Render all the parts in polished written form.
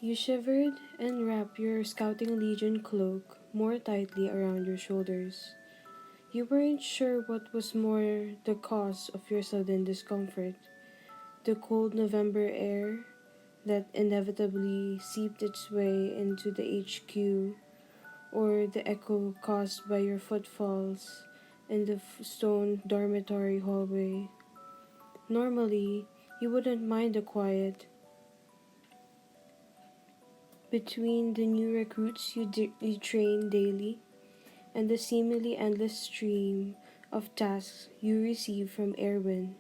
You shivered and wrapped your Scouting Legion cloak more tightly around your shoulders. You weren't sure what was more the cause of your sudden discomfort: the cold November air that inevitably seeped its way into the HQ, or the echo caused by your footfalls in the stone dormitory hallway. Normally, you wouldn't mind the quiet between the new recruits you train daily and the seemingly endless stream of tasks you receive from Erwin.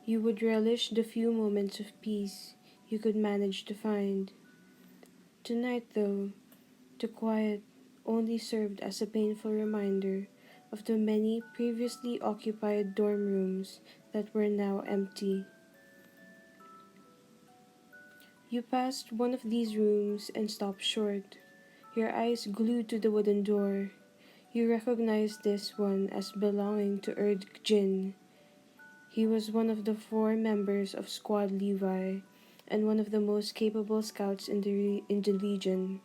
You would relish the few moments of peace you could manage to find. Tonight, though, the quiet only served as a painful reminder of the many previously occupied dorm rooms that were now empty. You passed one of these rooms and stopped short, your eyes glued to the wooden door. You recognized this one as belonging to Jin. He was one of the four members of Squad Levi and one of the most capable scouts in the Legion.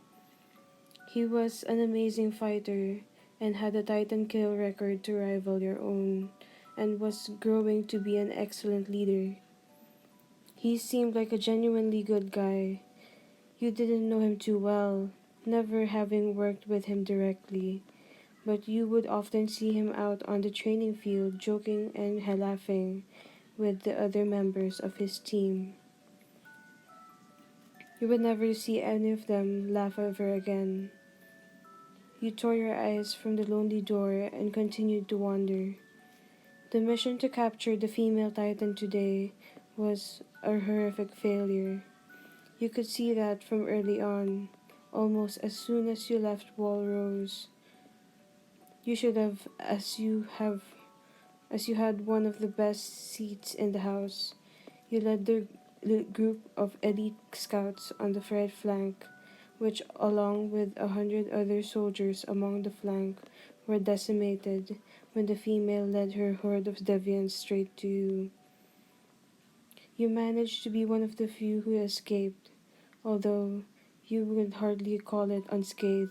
He was an amazing fighter and had a Titan kill record to rival your own, and was growing to be an excellent leader. He seemed like a genuinely good guy. You didn't know him too well, never having worked with him directly, but you would often see him out on the training field joking and laughing with the other members of his team. You would never see any of them laugh ever again. You tore your eyes from the lonely door and continued to wander. The mission to capture the female Titan today was a horrific failure. You could see that from early on, almost as soon as you left Walrose. You should have, as you had one of the best seats in the house. You led the group of elite scouts on the right flank, which, along with 100 other soldiers among the flank, were decimated when the female led her horde of deviants straight to you. You managed to be one of the few who escaped, although you would hardly call it unscathed.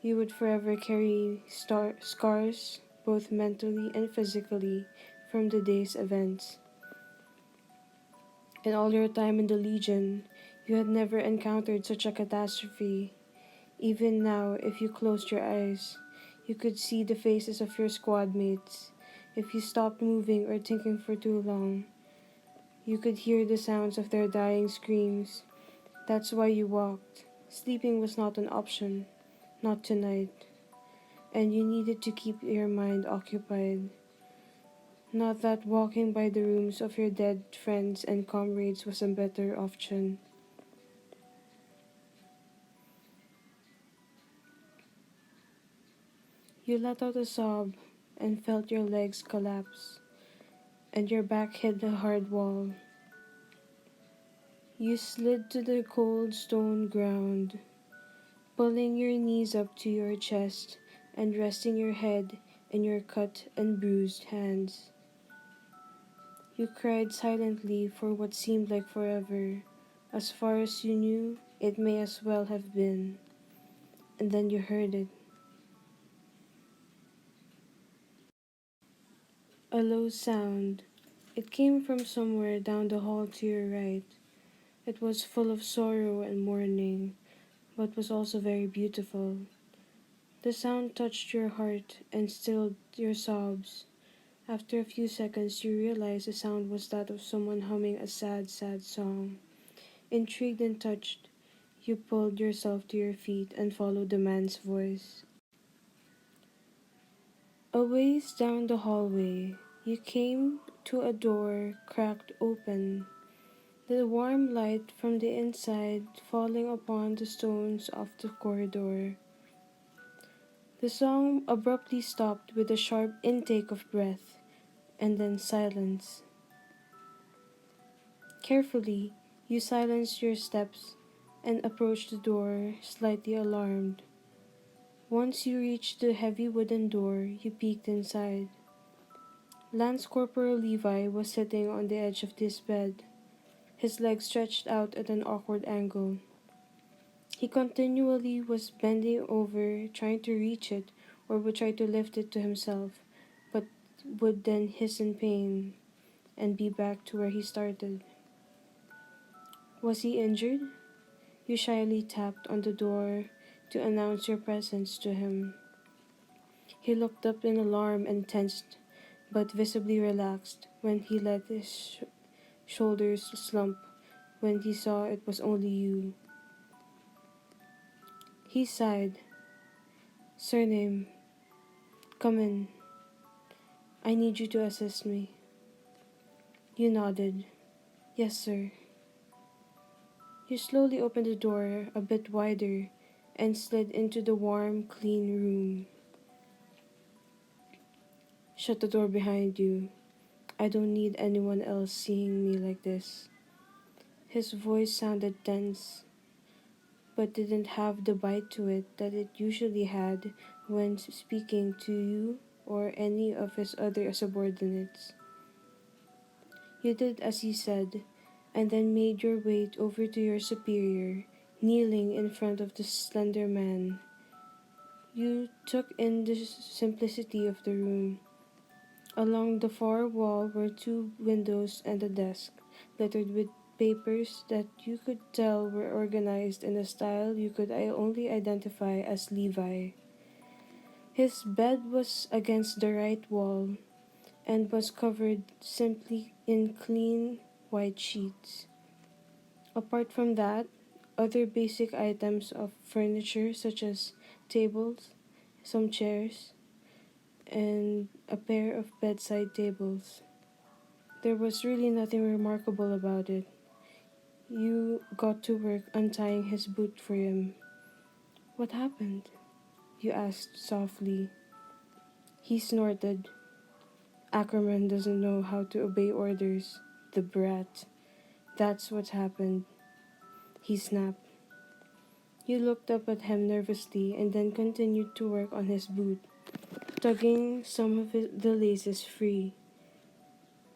You would forever carry scars, both mentally and physically, from the day's events. In all your time in the Legion, you had never encountered such a catastrophe. Even now, if you closed your eyes, you could see the faces of your squad mates. If you stopped moving or thinking for too long, you could hear the sounds of their dying screams. That's why you walked. Sleeping was not an option, not tonight, and you needed to keep your mind occupied. Not that walking by the rooms of your dead friends and comrades was a better option. You let out a sob and felt your legs collapse, and your back hit the hard wall. You slid to the cold stone ground, pulling your knees up to your chest and resting your head in your cut and bruised hands. You cried silently for what seemed like forever. As far as you knew, it may as well have been. And then you heard it. A low sound. It came from somewhere down the hall to your right. It was full of sorrow and mourning, but was also very beautiful. The sound touched your heart and stilled your sobs. After a few seconds, you realized the sound was that of someone humming a sad, sad song. Intrigued and touched, you pulled yourself to your feet and followed the man's voice. A ways down the hallway, you came to a door cracked open, the warm light from the inside falling upon the stones of the corridor. The song abruptly stopped with a sharp intake of breath, and then silence. Carefully, you silenced your steps and approached the door, slightly alarmed. Once you reached the heavy wooden door, you peeked inside. Lance Corporal Levi was sitting on the edge of this bed, his legs stretched out at an awkward angle. He continually was bending over, trying to reach it, or would try to lift it to himself, but would then hiss in pain and be back to where he started. Was he injured? You shyly tapped on the door to announce your presence to him. He looked up in alarm and tensed, but visibly relaxed when he let his shoulders slump when he saw it was only you. He sighed. Surname, come in. I need you to assist me. You nodded. Yes, sir. You slowly opened the door a bit wider and slid into the warm, clean room. Shut the door behind you. I don't need anyone else seeing me like this. His voice sounded tense, but didn't have the bite to it that it usually had when speaking to you or any of his other subordinates. You did as he said, and then made your way over to your superior, kneeling in front of the slender man. You took in the simplicity of the room. Along the far wall were two windows and a desk, littered with papers that you could tell were organized in a style you could only identify as Levi. His bed was against the right wall and was covered simply in clean white sheets. Apart from that, other basic items of furniture such as tables, some chairs, and a pair of bedside tables. There was really nothing remarkable about it. You got to work untying his boot for him. What happened? You asked softly. He snorted. Ackerman doesn't know how to obey orders. The brat. That's what happened. He snapped. You looked up at him nervously and then continued to work on his boot, tugging some of the laces free.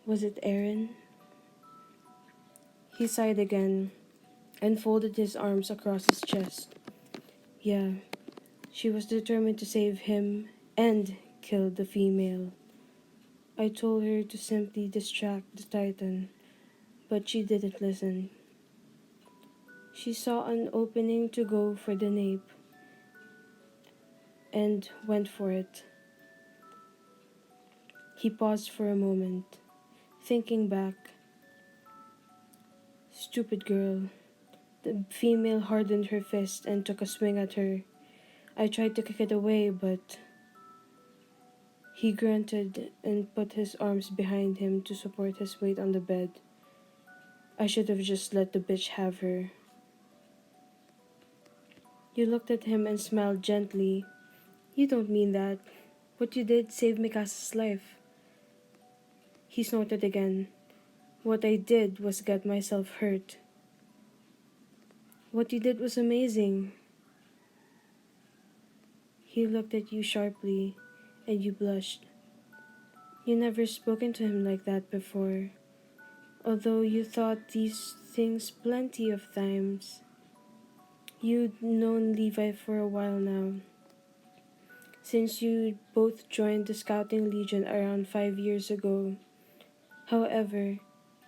Was it Erin? He sighed again and folded his arms across his chest. Yeah, she was determined to save him and kill the female. I told her to simply distract the Titan, but she didn't listen. She saw an opening to go for the nape and went for it. He paused for a moment, thinking back. Stupid girl. The female hardened her fist and took a swing at her. I tried to kick it away, but he grunted and put his arms behind him to support his weight on the bed. I should have just let the bitch have her. You looked at him and smiled gently. You don't mean that. What you did saved Mikasa's life. He snorted again. What I did was get myself hurt. What you did was amazing. He looked at you sharply, and you blushed. You never spoken to him like that before, although you thought these things plenty of times. You'd known Levi for a while now, since you both joined the Scouting Legion around 5 years ago. However,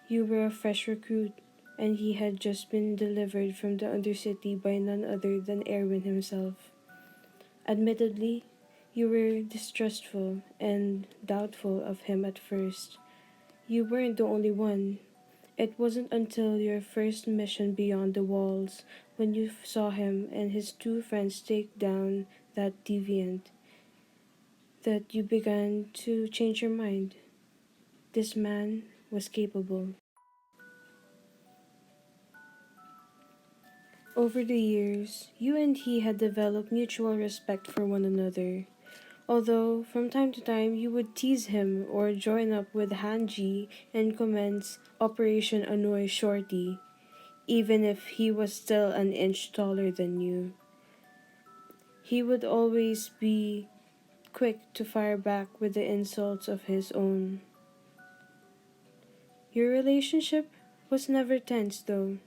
you were a fresh recruit, and he had just been delivered from the Undercity by none other than Erwin himself. Admittedly, you were distrustful and doubtful of him at first. You weren't the only one. It wasn't until your first mission beyond the walls, when you saw him and his two friends take down that deviant, that you began to change your mind. This man was capable. Over the years, you and he had developed mutual respect for one another. Although, from time to time, you would tease him or join up with Hanji and commence Operation Annoy Shorty, even if he was still an inch taller than you. He would always be quick to fire back with the insults of his own. Your relationship was never tense, though.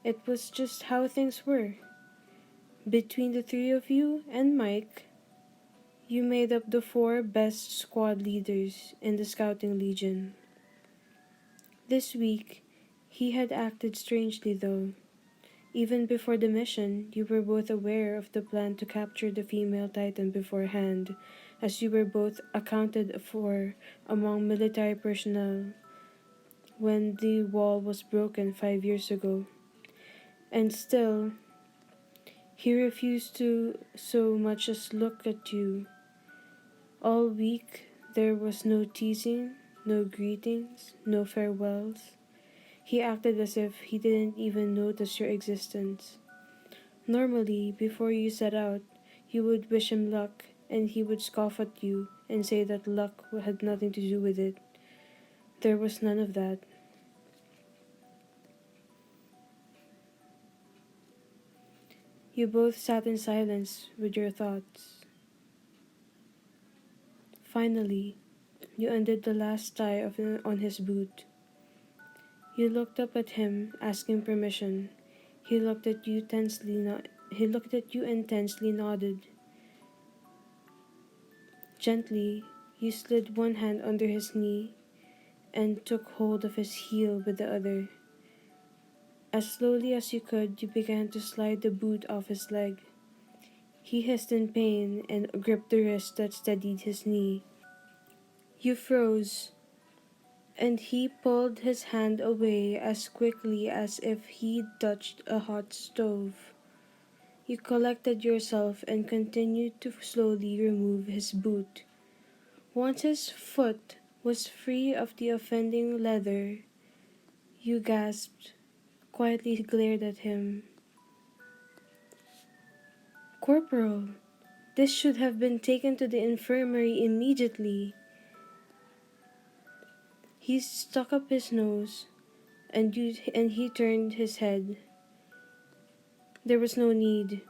It was just how things were. Between the three of you and Mike, you made up the four best squad leaders in the Scouting Legion. This week, he had acted strangely though. Even before the mission, you were both aware of the plan to capture the female Titan beforehand, as you were both accounted for among military personnel when the wall was broken 5 years ago. And still, he refused to so much as look at you. All week, there was no teasing, no greetings, no farewells. He acted as if he didn't even notice your existence. Normally, before you set out, you would wish him luck, and he would scoff at you and say that luck had nothing to do with it. There was none of that. You both sat in silence with your thoughts. Finally, you undid the last tie on his boot. You looked up at him, asking permission. He looked at you he looked at you and tensely nodded. Gently, you slid one hand under his knee and took hold of his heel with the other. As slowly as you could, you began to slide the boot off his leg. He hissed in pain and gripped the wrist that steadied his knee. You froze, and he pulled his hand away as quickly as if he'd touched a hot stove. You collected yourself and continued to slowly remove his boot. Once his foot was free of the offending leather, you gasped, quietly glared at him. Corporal, this should have been taken to the infirmary immediately. He stuck up his nose, and he turned his head. There was no need.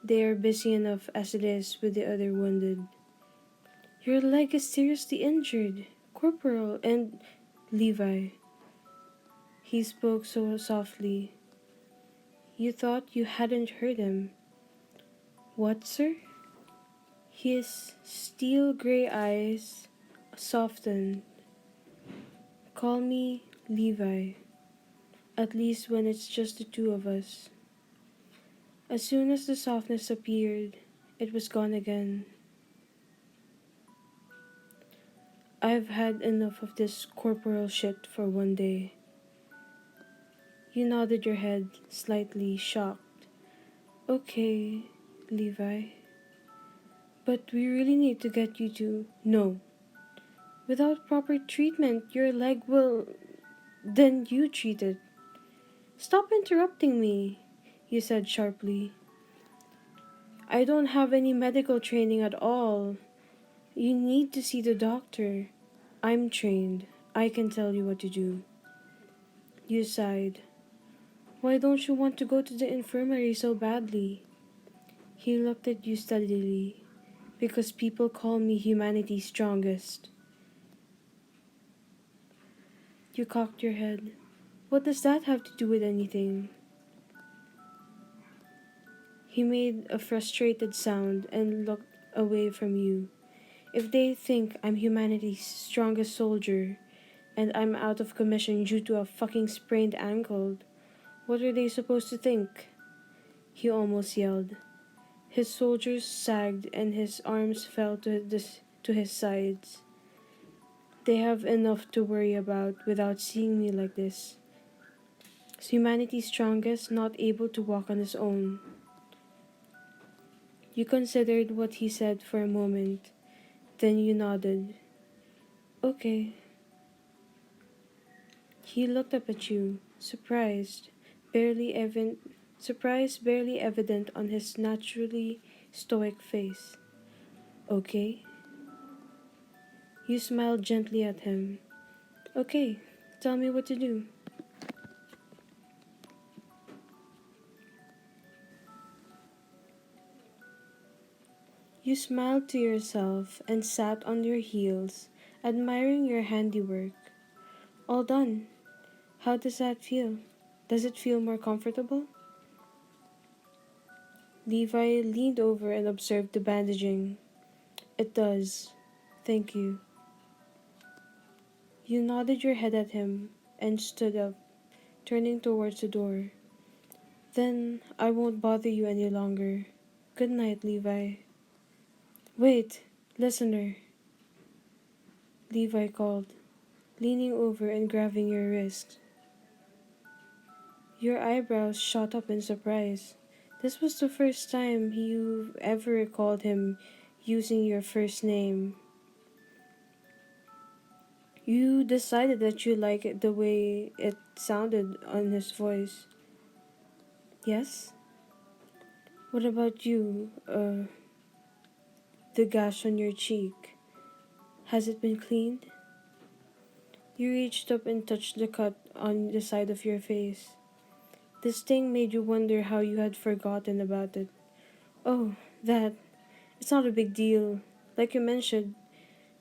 They are busy enough as it is with the other wounded. Your leg is seriously injured, Corporal, and Levi. He spoke so softly. You thought you hadn't heard him. What, sir? His steel gray eyes softened. Call me Levi, at least when it's just the two of us. As soon as the softness appeared, it was gone again. I've had enough of this corporal shit for one day. You nodded your head, slightly shocked. Okay, Levi. But we really need to get you to... No. Without proper treatment, your leg will... Then you treat it. Stop interrupting me, you said sharply. I don't have any medical training at all. You need to see the doctor. I'm trained. I can tell you what to do. You sighed. Why don't you want to go to the infirmary so badly? He looked at you steadily. Because people call me humanity's strongest. You cocked your head. What does that have to do with anything? He made a frustrated sound and looked away from you. If they think I'm humanity's strongest soldier, and I'm out of commission due to a fucking sprained ankle, what are they supposed to think? He almost yelled. His shoulders sagged and his arms fell to his sides. They have enough to worry about without seeing me like this. Is humanity's strongest not able to walk on his own? You considered what he said for a moment, then you nodded. Okay. He looked up at you, surprise barely evident on his naturally stoic face. Okay? You smiled gently at him. Okay, tell me what to do. You smiled to yourself and sat on your heels, admiring your handiwork. All done. How does that feel? Does it feel more comfortable? Levi leaned over and observed the bandaging. It does. Thank you. You nodded your head at him and stood up, turning towards the door. Then I won't bother you any longer. Good night, Levi. Wait, listener, Levi called, leaning over and grabbing your wrist. Your eyebrows shot up in surprise. This was the first time you ever recalled him using your first name. You decided that you liked it the way it sounded on his voice. Yes? What about you? The gash on your cheek. Has it been cleaned? You reached up and touched the cut on the side of your face. The sting made you wonder how you had forgotten about it. Oh, that. It's not a big deal. Like you mentioned,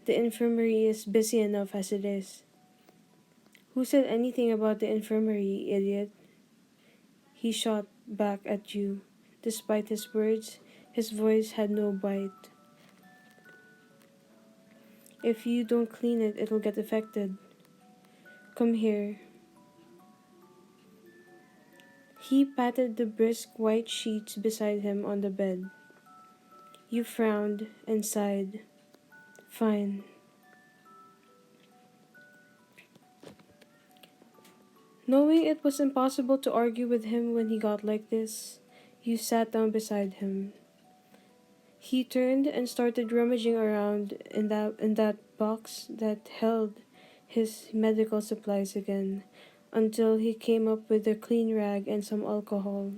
the infirmary is busy enough as it is. Who said anything about the infirmary, idiot? He shot back at you. Despite his words, his voice had no bite. If you don't clean it, it'll get affected. Come here. He patted the brisk white sheets beside him on the bed. You frowned and sighed. Fine. Knowing it was impossible to argue with him when he got like this, you sat down beside him. He turned and started rummaging around in that box that held his medical supplies again, until he came up with a clean rag and some alcohol.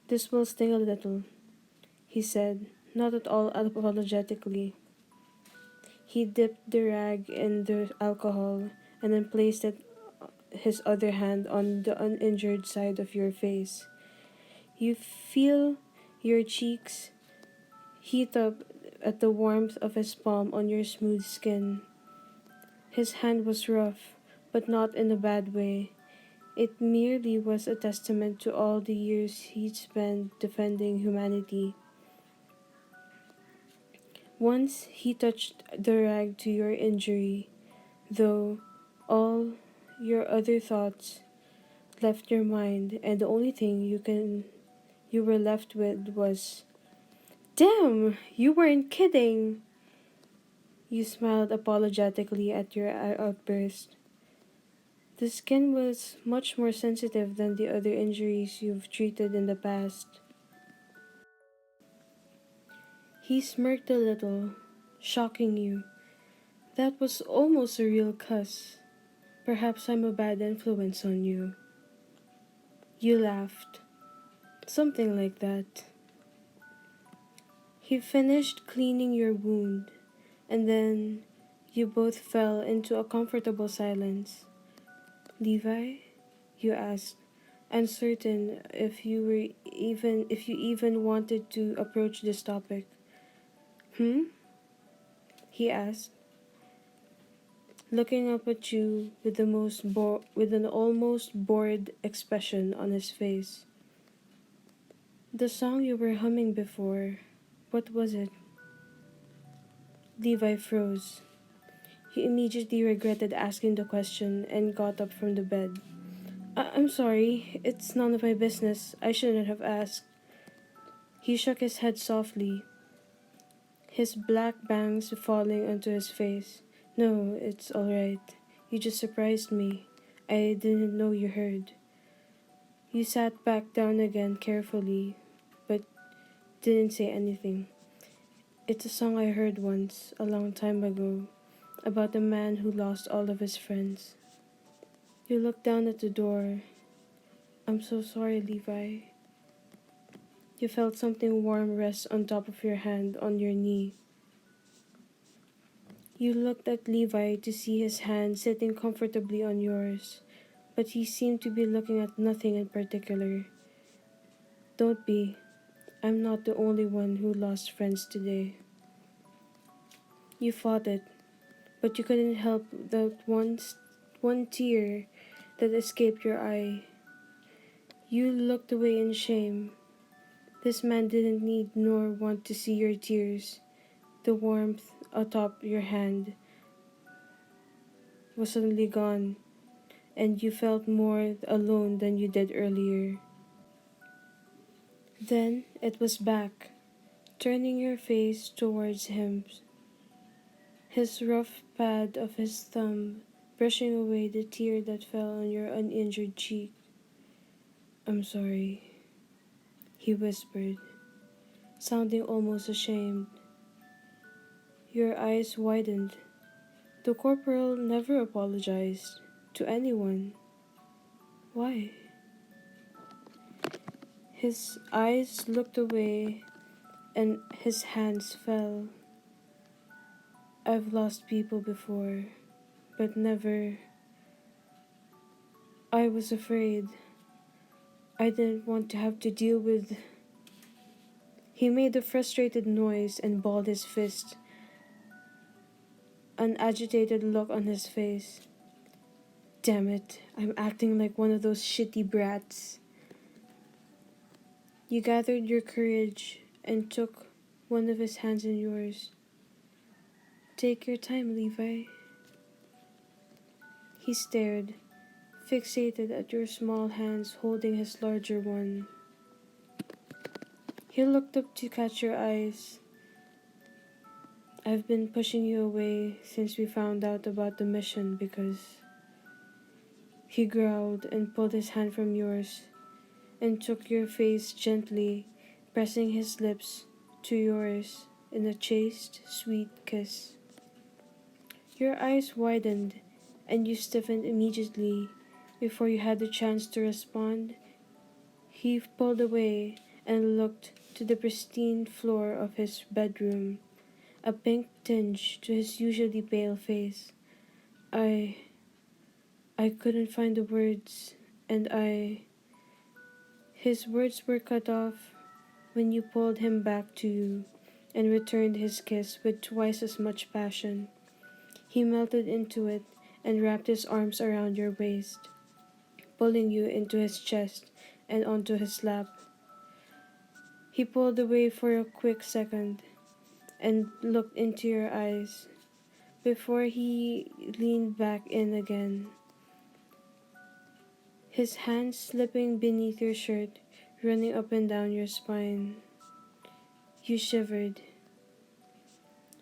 This will sting a little, he said, not at all apologetically. He dipped the rag in the alcohol and then placed his other hand on the uninjured side of your face. You feel your cheeks heat up at the warmth of his palm on your smooth skin. His hand was rough, but not in a bad way. It merely was a testament to all the years he'd spent defending humanity. Once he touched the rag to your injury, though all your other thoughts left your mind, and the only thing you were left with was, "Damn, you weren't kidding." You smiled apologetically at your outburst. The skin was much more sensitive than the other injuries you've treated in the past. He smirked a little, shocking you. That was almost a real cuss. Perhaps I'm a bad influence on you. You laughed. Something like that. He finished cleaning your wound, and then you both fell into a comfortable silence. Levi? You asked, uncertain if you even wanted to approach this topic. Hmm? He asked, looking up at you with with an almost bored expression on his face. The song you were humming before, what was it? Levi froze. He immediately regretted asking the question and got up from the bed. I'm sorry, it's none of my business. I shouldn't have asked. He shook his head softly, his black bangs falling onto his face. No, it's alright. You just surprised me. I didn't know you heard. You sat back down again carefully, but didn't say anything. It's a song I heard once, a long time ago, about a man who lost all of his friends. You looked down at the door. I'm so sorry, Levi. You felt something warm rest on top of your hand on your knee. You looked at Levi to see his hand sitting comfortably on yours, but he seemed to be looking at nothing in particular. Don't be. I'm not the only one who lost friends today. You fought it, but you couldn't help that one tear that escaped your eye. You looked away in shame. This man didn't need nor want to see your tears. The warmth atop your hand was suddenly gone, and you felt more alone than you did earlier. Then it was back, turning your face towards him, his rough pad of his thumb brushing away the tear that fell on your uninjured cheek. "I'm sorry," he whispered, sounding almost ashamed. Your eyes widened. The corporal never apologized to anyone. Why? His eyes looked away and his hands fell. "I've lost people before, but never. I was afraid. I didn't want to have to deal with." He made a frustrated noise and balled his fist, an agitated look on his face. "Damn it, I'm acting like one of those shitty brats." You gathered your courage and took one of his hands in yours. "Take your time, Levi." He stared, fixated at your small hands holding his larger one. He looked up to catch your eyes. "I've been pushing you away since we found out about the mission because..." He growled and pulled his hand from yours and took your face gently, pressing his lips to yours in a chaste, sweet kiss. Your eyes widened and you stiffened immediately. Before you had the chance to respond, he pulled away and looked to the pristine floor of his bedroom, a pink tinge to his usually pale face. I couldn't find the words, and I..." His words were cut off when you pulled him back to you and returned his kiss with twice as much passion. He melted into it and wrapped his arms around your waist, pulling you into his chest and onto his lap. He pulled away for a quick second and looked into your eyes before he leaned back in again, his hands slipping beneath your shirt, running up and down your spine. You shivered.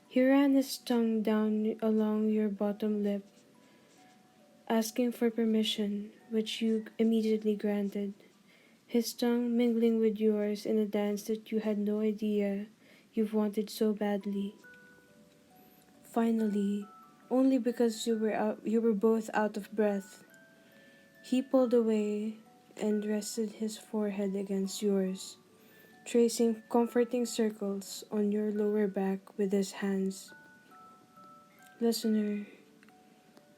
He ran his tongue down along your bottom lip, asking for permission, which you immediately granted, his tongue mingling with yours in a dance that you had no idea you've wanted so badly. Finally, only because you were both out of breath, he pulled away and rested his forehead against yours, tracing comforting circles on your lower back with his hands. "Listener,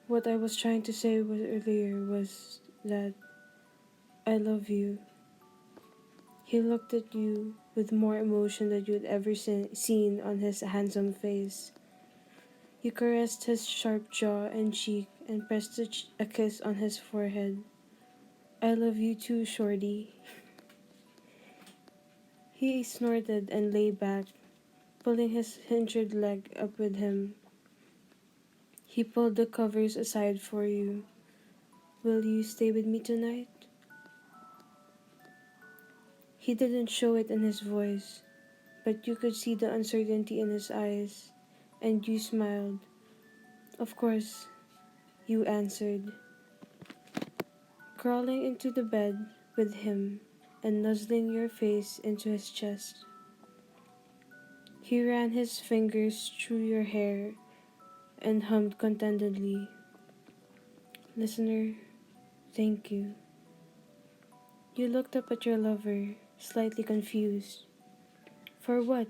what I was trying to say earlier was that I love you." He looked at you with more emotion than you'd ever seen on his handsome face. You caressed his sharp jaw and cheek and pressed a kiss on his forehead. "I love you too, shorty." He snorted and lay back, pulling his injured leg up with him. He pulled the covers aside for you. "Will you stay with me tonight?" He didn't show it in his voice, but you could see the uncertainty in his eyes, and you smiled. "Of course," you answered, crawling into the bed with him and nuzzling your face into his chest. He ran his fingers through your hair and hummed contentedly. "Listener, thank you." You looked up at your lover, slightly confused. "For what?"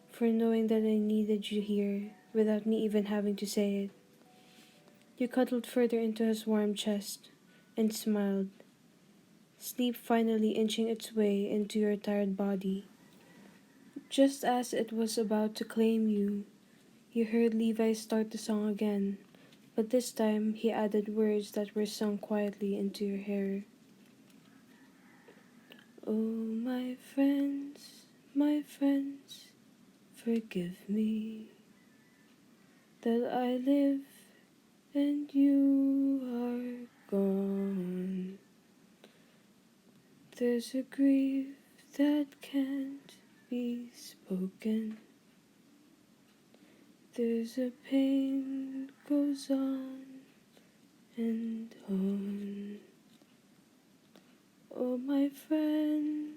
"For knowing that I needed you here without me even having to say it." You cuddled further into his warm chest and smiled, sleep finally inching its way into your tired body. Just as it was about to claim you, you heard Levi start the song again, but this time he added words that were sung quietly into your hair. Oh, my friends, forgive me that I live and you are gone. There's a grief that can't be spoken. There's a pain goes on and on. Oh, my friends,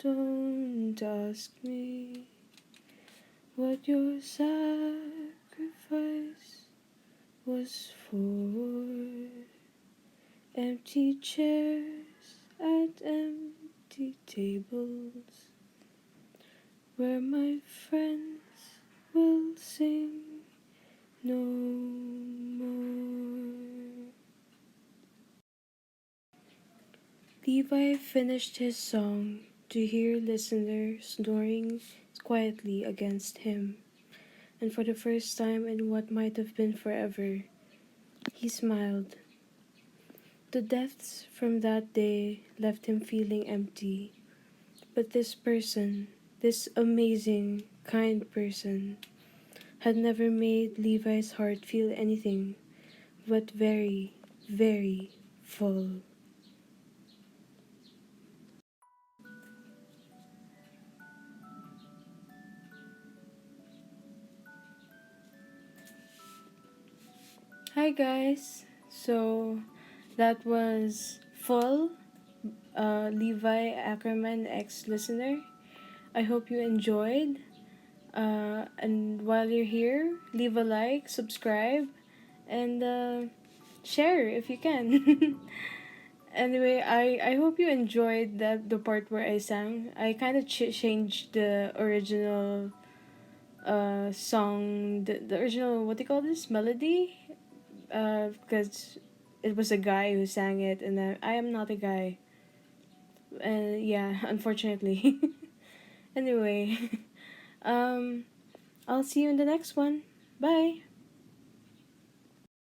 don't ask me what your sacrifice was for. Empty chairs at empty tables where my friends will sing no more. Levi finished his song to hear listeners snoring quietly against him, and for the first time in what might have been forever, he smiled. The deaths from that day left him feeling empty, but this person, this amazing, kind person, had never made Levi's heart feel anything but very, very full. Hi guys! So that was Full, Levi Ackerman ex listener. I hope you enjoyed. And while you're here, leave a like, subscribe, and share if you can. Anyway, I hope you enjoyed the part where I sang. I kind of changed the original song, the original, what do you call this, melody, because it was a guy who sang it, and I am not a guy, and yeah, unfortunately. Anyway, um I'll see you in the next one. Bye.